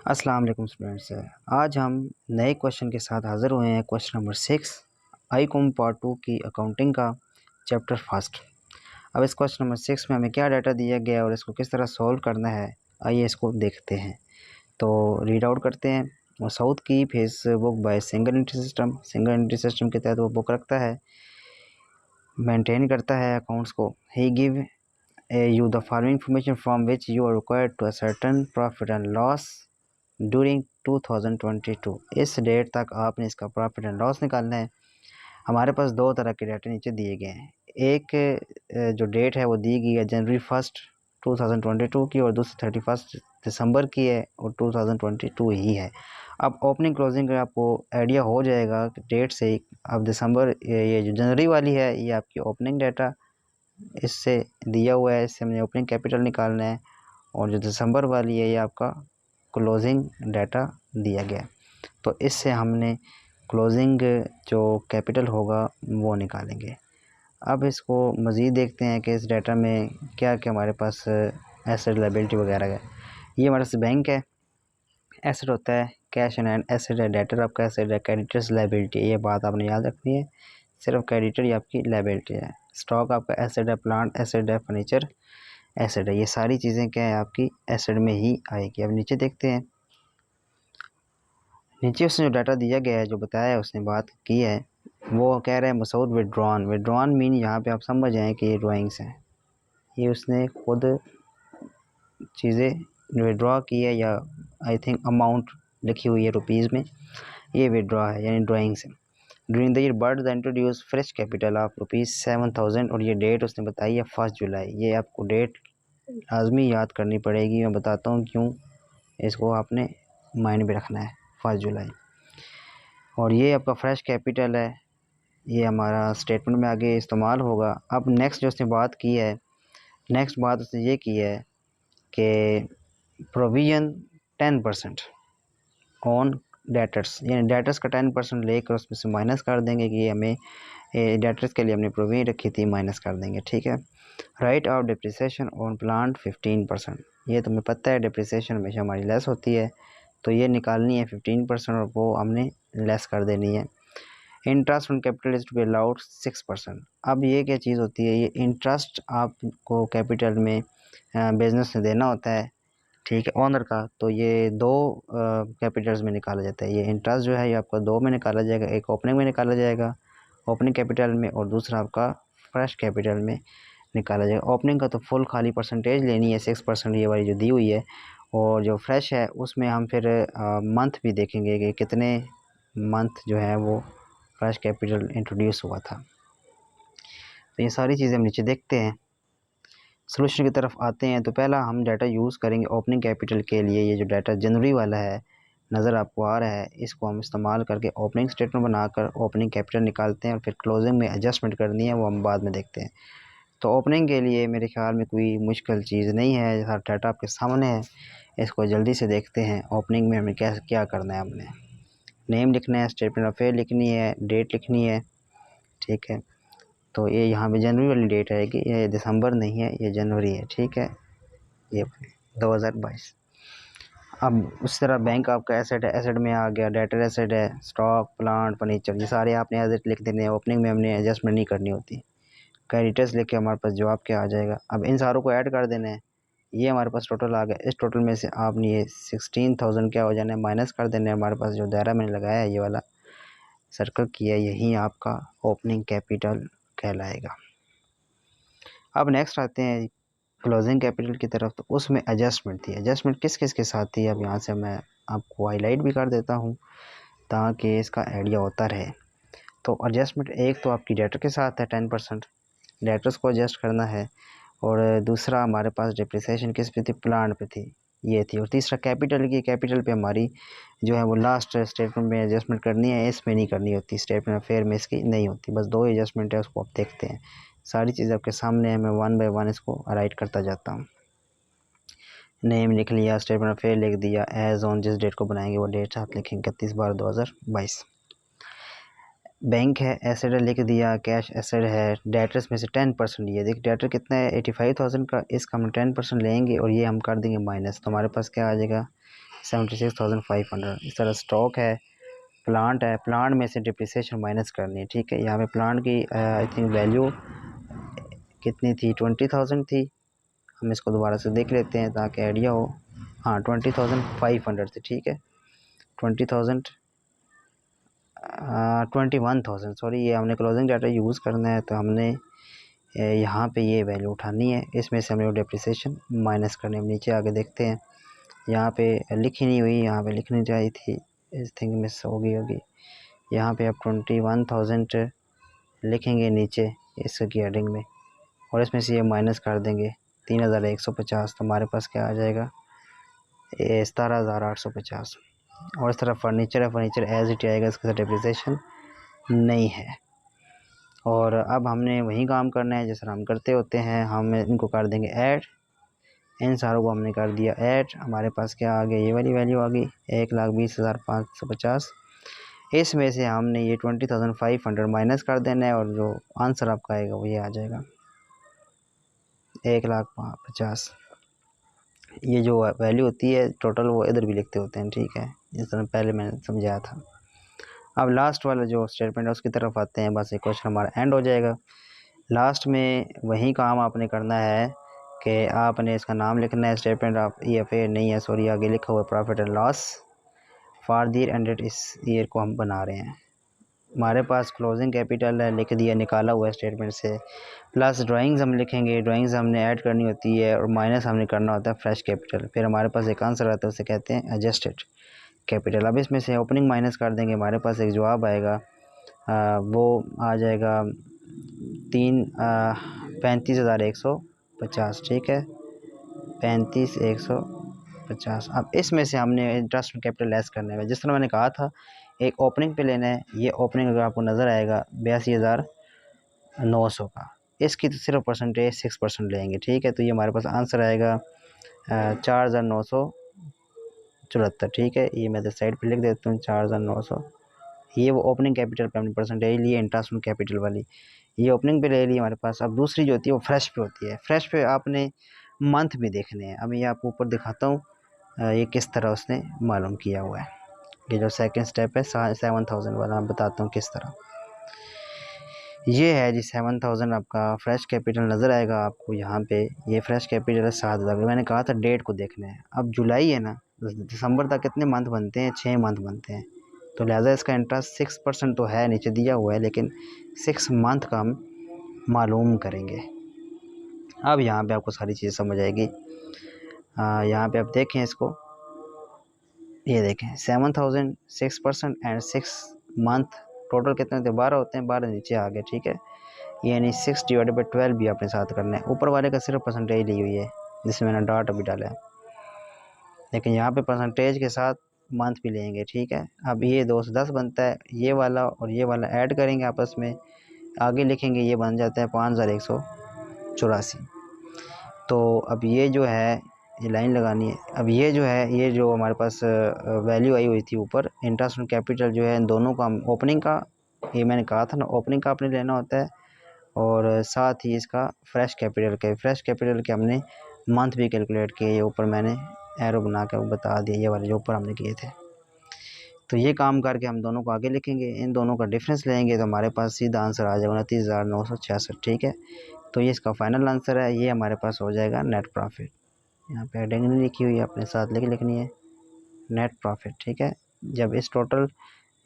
अस्सलाम वालेकुम स्टूडेंट्स। आज हम नए क्वेश्चन के साथ हाज़िर हुए हैं। क्वेश्चन नंबर 6 आई.कॉम पार्ट 2 की अकाउंटिंग का चैप्टर फर्स्ट। अब इस क्वेश्चन नंबर 6 में हमें क्या डाटा दिया गया है और इसको किस तरह सॉल्व करना है, आइए इसको देखते हैं। तो रीड आउट करते हैं। मसूद की face book by single entry system. Single entry system के तहत वो बुक रखता है, मेंटेन करता है अकाउंट्स को। ही give you the following information from which you are required to ascertain profit and loss during 2022। इस डेट तक आपने इसका प्रॉफिट एंड लॉस निकालना है। हमारे पास दो तरह के डेटा नीचे दिए गए हैं। एक जो डेट है वो दी गई है जनवरी 1 2022 की और दूसरी 31 दिसंबर की है और 2022 ही है। अब ओपनिंग क्लोजिंग का आपको आइडिया हो जाएगा डेट से ही। अब दिसंबर ये जो जनवरी वाली है ये आपकी ओपनिंग डेटा इससे दिया हुआ है, इससे हमने ओपनिंग कैपिटल निकालना है। और जो दिसंबर वाली है ये आपका क्लोजिंग डाटा दिया गया है। तो इससे हमने क्लोजिंग जो कैपिटल होगा वो निकालेंगे। अब इसको मज़ीद देखते हैं कि इस डाटा में क्या क्या हमारे पास एसेट लायबिलिटी वगैरह है। ये हमारे पास बैंक है, एसेट होता है, कैश एंड एसेट है, डेटर आपका एसेट है, क्रेडिटर्स लायबिलिटी, ये बात आपने याद रखनी है। सिर्फ क्रेडिटर ही आपकी लायबिलिटी है। स्टॉक आपका एसेट है, प्लांट एसेट है, फर्नीचर एसेट है। ये सारी चीज़ें क्या है आपकी एसेट में ही आएगी। अब नीचे देखते हैं। नीचे उसने जो डाटा दिया गया है, जो बताया है, उसने बात की है, वो कह रहे हैं मसूद विड्रॉन। विड्रॉन मीन यहाँ पे आप समझ जाएँ कि ये ड्राइंग्स हैं। ये उसने खुद चीज़ें विड्रॉ की है या आई थिंक अमाउंट लिखी हुई है रुपीज़ में, ये विड्रॉ है यानी ड्राइंग्स है। During the year bird introduce fresh capital of ₹7,000 और ये डेट उसने बताई है 1 जुलाई। ये आपको डेट लाजमी याद करनी पड़ेगी। मैं बताता हूँ क्यों, इसको आपने माइंड में रखना है। 1 जुलाई और ये आपका फ्रेश कैपिटल है, ये हमारा स्टेटमेंट में आगे इस्तेमाल होगा। अब नेक्स्ट जो उसने बात की है, नेक्स्ट बात उसने ये की है कि प्रोविज़न 10% ऑन डेटर्स, यानी डेटर्स का 10% लेकर उसमें से माइनस कर देंगे कि ये हमें डेटर्स के लिए हमने प्रोविज़न रखी थी, माइनस कर देंगे। ठीक है। Right of depreciation on plant 15%। ये तुम्हें पता है डिप्रिसिएशन हमेशा हमारी लेस होती है, तो ये निकालनी है 15% और वो हमने लेस कर देनी है। Interest on capital is to be allowed 6%। अब ये क्या चीज़ होती है, ये इंटरेस्ट आपको कैपिटल में बिजनेस में देना होता है, ठीक है, ओनर का। तो ये दो कैपिटल्स में निकाला जाता है। ये इंटरेस्ट जो है ये आपका दो में निकाला जाएगा, एक ओपनिंग में निकाला जाएगा ओपनिंग कैपिटल में और दूसरा आपका फ्रेश कैपिटल में निकाला जाएगा। ओपनिंग का तो फुल खाली परसेंटेज लेनी है 6%, ये वाली जो दी हुई है, और जो फ्रेश है उसमें हम फिर मंथ भी देखेंगे कि कितने मंथ जो है वो फ्रेश कैपिटल इंट्रोड्यूस हुआ था। तो ये सारी चीज़ें हम नीचे देखते हैं। सोल्यूशन की तरफ आते हैं। तो पहला हम डाटा यूज़ करेंगे ओपनिंग कैपिटल के लिए। ये जो डाटा जनवरी वाला है नज़र आपको आ रहा है, इसको हम इस्तेमाल करके ओपनिंग स्टेटमेंट बनाकर ओपनिंग कैपिटल निकालते हैं और फिर क्लोजिंग में एडजस्टमेंट करनी है, वो हम बाद में देखते हैं। तो ओपनिंग के लिए मेरे ख्याल में कोई मुश्किल चीज़ नहीं है, हर डाटा आपके सामने है। इसको जल्दी से देखते हैं। ओपनिंग में हमें क्या करना है, हमने नेम लिखना है, स्टेटमेंट ऑफ फेयर लिखनी है, डेट लिखनी है, ठीक है। तो ये यहाँ पे जनवरी वाली डेट है कि ये दिसंबर नहीं है, ये जनवरी है, ठीक है, ये 2022। अब उस तरह बैंक आपका एसेट है, एसेट में आ गया डेटर एसेट है, स्टॉक प्लांट फर्नीचर, ये सारे आपने एसेट लिख देने हैं। ओपनिंग में हमने एडजस्टमेंट नहीं करनी होती। क्रेडिटर्स लेके हमारे पास जवाब क्या आ जाएगा। अब इन सारों को ऐड कर देना है, ये हमारे पास टोटल आ गया। इस टोटल में से आपने ये 16,000 क्या हो जाना है, माइनस कर देना है। हमारे पास जो दायरा मैंने लगाया है, ये वाला सर्कल किया, यही आपका ओपनिंग कैपिटल कहलाएगा। अब नेक्स्ट आते हैं क्लोजिंग कैपिटल की तरफ। तो उसमें एडजस्टमेंट थी। एडजस्टमेंट किस किस के साथ थी, अब यहाँ से मैं आपको हाईलाइट भी कर देता हूँ ताकि इसका आइडिया होता रहे। तो एडजस्टमेंट एक तो आपकी डेटर के साथ है, 10% डेटर्स को एडजस्ट करना है। और दूसरा हमारे पास डिप्रिसिएशन किस पे थी, प्लांट पे थी, ये थी। और तीसरा कैपिटल की, कैपिटल पे हमारी जो है वो लास्ट स्टेटमेंट में एडजस्टमेंट करनी है, इसमें नहीं करनी होती, स्टेटमेंट ऑफ फेयर में इसकी नहीं होती। बस दो एडजस्टमेंट है, उसको आप देखते हैं। सारी चीज़ आपके सामने है, मैं 1 बाय 1 इसको राइट करता जाता हूँ। नेम लिख लिया, स्टेटमेंट ऑफ फेयर लिख दिया, एज ऑन जिस डेट को बनाएंगे वो डेट आप लिखेंगे 31/12/2022। बैंक है, एसेट लिख दिया, कैश एसेट है, डेटर्स में से 10% लिया। देखिए डेटर कितना है 85,000 का, इसका हम 10% लेंगे और ये हम कर देंगे माइनस। तो हमारे पास क्या आ जाएगा 76,500। इस तरह स्टॉक है, प्लांट है, प्लांट में से डिप्रिसिएशन माइनस करनी है, ठीक है। यहाँ पे प्लांट की आई थिंक वैल्यू कितनी थी, 20,000 थी। हम इसको दोबारा से देख लेते हैं ताकि आइडिया हो। हाँ 20,500 थी, ठीक है। 20,000 21,000 सॉरी, ये हमने क्लोजिंग डाटा यूज़ करना है तो हमने यहाँ पे ये वैल्यू उठानी है, इसमें से हमें डिप्रिसिएशन माइनस करनी है। नीचे आगे देखते हैं, यहाँ पे लिखी नहीं हुई, यहाँ पे लिखनी चाहिए थी, इस थिंग मिस हो गई होगी। यहाँ पे आप 21,000 लिखेंगे नीचे इसकी हेडिंग में, और इसमें से ये माइनस कर देंगे 3,150, तो हमारे पास क्या आ जाएगा, 17,850। और इस तरह फर्नीचर है, फर्नीचर एज इट आएगा, इसके साथ डिप्रिसिएशन नहीं है। और अब हमने वही काम करना है जैसा हम करते होते हैं, हम इनको कर देंगे ऐड, इन सारों को हमने कर दिया ऐड। हमारे पास क्या आ गया, ये वाली वैल्यू आ गई 1,20,550। इसमें से हमने ये 20,500 माइनस कर देना है, और जो आंसर आपका आएगा वो ये आ जाएगा 1,50,000। ये जो वैल्यू होती है टोटल वो इधर भी लिखते होते हैं, ठीक है, जिस तरह पहले मैंने समझाया था। अब लास्ट वाला जो स्टेटमेंट है उसकी तरफ आते हैं, बस ये क्वेश्चन हमारा एंड हो जाएगा। लास्ट में वही काम आपने करना है कि आपने इसका नाम लिखना है, स्टेटमेंट ऑफ EFA नहीं है सॉरी, आगे लिखा हुआ है profit and loss for the year ended, इस ईयर को हम बना रहे हैं। हमारे पास क्लोजिंग कैपिटल है, लिख दिया, निकाला हुआ है स्टेटमेंट से, प्लस ड्राइंग्स हम लिखेंगे, ड्राइंग्स हमने ऐड करनी होती है, और माइनस हमने करना होता है फ्रेश कैपिटल। फिर हमारे पास एक आंसर आता है, उसे कहते हैं एडजस्टेड कैपिटल। अब इसमें से ओपनिंग माइनस कर देंगे, हमारे पास एक जवाब आएगा, वो आ जाएगा 35,150, ठीक है, 35,150। अब इसमें से हमने इंटरेस्ट कैपिटल लेस करना है, जिस तरह मैंने कहा था एक ओपनिंग पे लेना है। ये ओपनिंग अगर आपको नज़र आएगा 82,900 का, इसकी तो सिर्फ परसेंटेज 6% लेंगे, ठीक है। तो ये हमारे पास आंसर आएगा 4,974, ठीक है। ये मैं तो साइड पे लिख देता हूँ 4,900। ये वो ओपनिंग कैपिटल पे हमने परसेंटेज लिए, इंटरेस्ट कैपिटल वाली ये ओपनिंग पे ले ली हमारे पास। अब दूसरी जो होती है वो फ्रेश पे होती है। फ्रेश पे आपने मंथ भी देखने हैं। अब ये आपको ऊपर दिखाता हूँ ये किस तरह उसने मालूम किया हुआ है। ये जो सेकंड स्टेप है 7,000 वाला, मैं बताता हूँ किस तरह। ये है जी 7,000 आपका फ्रेश कैपिटल नज़र आएगा आपको यहाँ पे। ये फ्रेश कैपिटल है 7,000। मैंने कहा था डेट को देखना है। अब जुलाई है ना, दिसंबर तक कितने मंथ बनते हैं, 6 मंथ बनते हैं, तो लिहाजा इसका इंटरेस्ट 6% तो है, नीचे दिया हुआ है, लेकिन 6 मंथ का हम मालूम करेंगे। अब यहाँ पे आपको सारी चीज़ें समझ आएगी। यहाँ पे आप देखें इसको, ये देखें 7,000 6% एंड 6 मंथ, टोटल कितने होते हैं, 12 होते हैं, 12 नीचे आ गए, ठीक है। यानी 6/12 भी अपने साथ करना है। ऊपर वाले का सिर्फ परसेंटेज ली हुई है जिसमें मैंने डॉट अभी डाला है, लेकिन यहाँ पे परसेंटेज के साथ मंथ भी लेंगे, ठीक है। अब ये 2 से 10 बनता है, ये वाला और ये वाला ऐड करेंगे आपस में, आगे लिखेंगे, ये बन जाता है 5,184। तो अब ये जो है ये लाइन लगानी है। अब ये जो है, ये जो हमारे पास वैल्यू आई हुई थी ऊपर, इंटरेस्ट ऑन कैपिटल जो है इन दोनों का, ओपनिंग का, ये मैंने कहा था ना ओपनिंग का आपने लेना होता है, और साथ ही इसका फ्रेश कैपिटल के हमने मंथ भी कैलकुलेट किए। ये ऊपर मैंने एरो बना के बता दिया, ये वाले जो ऊपर हमने किए थे। तो ये काम करके हम दोनों को आगे लिखेंगे, इन दोनों का डिफरेंस लेंगे, तो हमारे पास सीधा आंसर आ जाएगा 29,966, ठीक है। तो ये इसका फाइनल आंसर है, ये हमारे पास हो जाएगा नेट प्रॉफिट। यहाँ पे हेडिंग नहीं लिखी हुई है, अपने साथ लिखनी है नेट प्रॉफिट, ठीक है। जब इस टोटल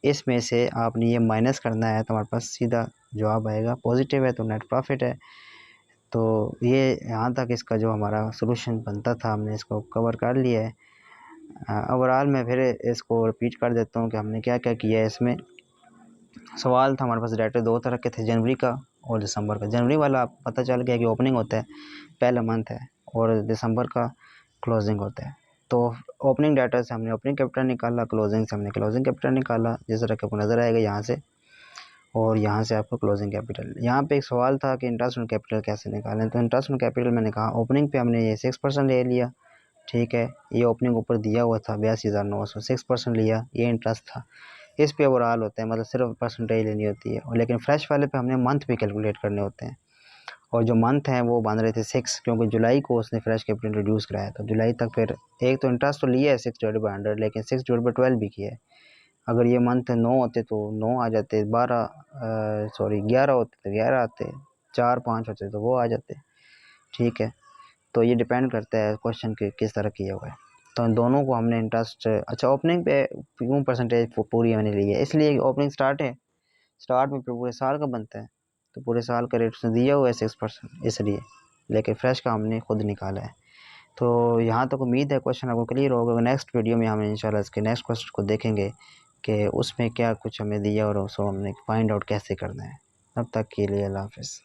इसमें से आपने ये माइनस करना है तो हमारे पास सीधा जवाब आएगा, पॉजिटिव है तो नेट प्रॉफिट है। तो ये यहाँ तक इसका जो हमारा सोल्यूशन बनता था हमने इसको कवर कर लिया है। ओवरऑल मैं फिर इसको रिपीट कर देता हूँ कि हमने क्या क्या किया है इसमें। सवाल था हमारे पास, डाटा 2 तरह के थे, जनवरी का और दिसंबर का। जनवरी वाला पता चल गया कि ओपनिंग होता है, पहला मंथ है, और दिसंबर का क्लोजिंग होता है। तो ओपनिंग डाटा से हमने ओपनिंग कैपिटल निकाला, क्लोजिंग से हमने क्लोजिंग कैपिटल निकाला, जिस तरह के आपको नज़र आएगा यहाँ से, और यहाँ से आपको क्लोजिंग कैपिटल। यहाँ पे एक सवाल था कि इंटरेस्ट ऑन कैपिटल कैसे निकालें, तो इंटरेस्ट ऑन कैपिटल मैंने कहा ओपनिंग पे हमने ये 6% ले लिया, ठीक है। ये ओपनिंग ऊपर दिया हुआ था 82,900, 6% लिया, ये इंटरेस्ट था। इस पे ओवरऑल होता है, मतलब सिर्फ परसेंटेज लेनी होती है, और लेकिन फ्रेश वाले पे हमने मंथ भी कैलकुलेट करने होते हैं, और जो मंथ हैं वो बन रहे थे 6, क्योंकि जुलाई को उसने फ्रेश कैपिटल इंट्रोड्यूस कराया था। जुलाई तक फिर एक तो इंटरेस्ट तो लिया है 6/100, लेकिन 6/12 भी किया है। अगर ये मंथ 9 होते तो 9 आ जाते, 11 होते तो 11 आते, 4-5 होते तो वो आ जाते। ठीक है, तो ये डिपेंड करता है क्वेश्चन के किस तरह किया हुआ है। तो इन दोनों को हमने इंटरेस्ट, अच्छा ओपनिंग पे क्यों परसेंटेज पूरी मैंने ली है, इसलिए ओपनिंग स्टार्ट है, स्टार्ट में पूरे साल का बनता है, तो पूरे साल का रेट उसने दिया हुआ है 6%, इसलिए। लेकिन फ्रेश का हमने खुद निकाला है। तो यहाँ तक उम्मीद है क्वेश्चन आपको क्लियर होगा। नेक्स्ट वीडियो में हम इंशाल्लाह इसके नेक्स्ट क्वेश्चन को देखेंगे कि उसमें क्या कुछ हमें दिया और उसको हमने फाइंड आउट कैसे करना है। तब तक के लिए अल्लाह हाफ़िज़।